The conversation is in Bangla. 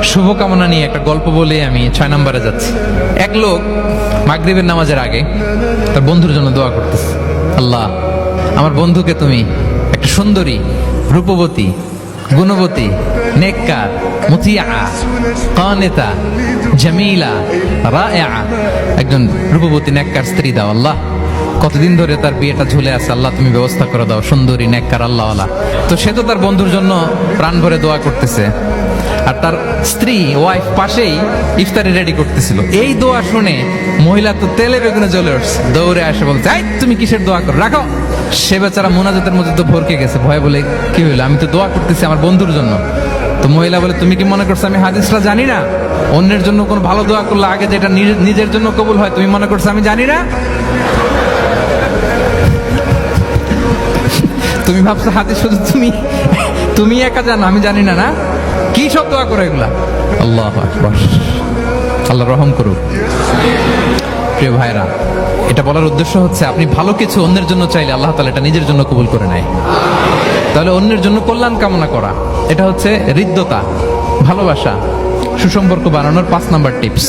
শুভকামনা নিয়ে একটা গল্প বলে আমি 6 নম্বরে যাচ্ছি। এক লোক মাগরিবের নামাজের আগে তার বন্ধুর জন্য দোয়া করতেছে, আল্লাহ আমার বন্ধুকে তুমি একটা সুন্দরী, রূপবতী, গুণবতী, নেককার, মুতিয়া, কানেতা, জামিলা, রায়া, একজন রূপবতী নেককার স্ত্রী দাও আল্লাহ। কতদিন ধরে তার বিয়েটা ঝুলে আছে, আল্লাহ তুমি ব্যবস্থা করে দাও, সুন্দরী নেককার আল্লাহওয়ালা। তো সে তো তার বন্ধুর জন্য প্রাণ ভরে দোয়া করতেছে, আর তার স্ত্রী ওয়াইফ পাশেই ইফতারি রেডি করতেছিল। এই দোয়া শুনে মহিলা তো তেলে বেগুনে জ্বলে উঠছে, দৌড়ে আসে বলছে, এই তুমি কিসের দোয়া করো, রাখো। সে বেচারা মোনাজাতের মধ্যে তো ভরকে গেছে, ভয় বলে কি হইলো, আমি তো দোয়া করতেছি আমার বন্ধুর জন্য। তো মহিলা বলে, তুমি কি মনে করছো আমি হাদিসটা জানি না? অন্যের জন্য কোনো ভালো দোয়া করলে আগে যেটা নিজের জন্য কবুল হয়, তুমি মনে করছো আমি জানি না? তুমি ভাবছো হাদিস শুধু তুমি একা জানো, আমি জানি না? না, কি সব দোয়া করে এগুলা? আল্লাহু আকবার, আল্লাহ রহম করুক। প্রিয় ভাইরা, এটা বলার উদ্দেশ্য হচ্ছে আপনি ভালো কিছু অন্যের জন্য চাইলে আল্লাহ তাআলা এটা নিজের জন্য কবুল করে নেয়। তাহলে অন্যের জন্য কল্যাণ কামনা করা, এটা হচ্ছে হৃদ্যতা, ভালোবাসা, সুসম্পর্ক বানানোর 5 নাম্বার টিপস।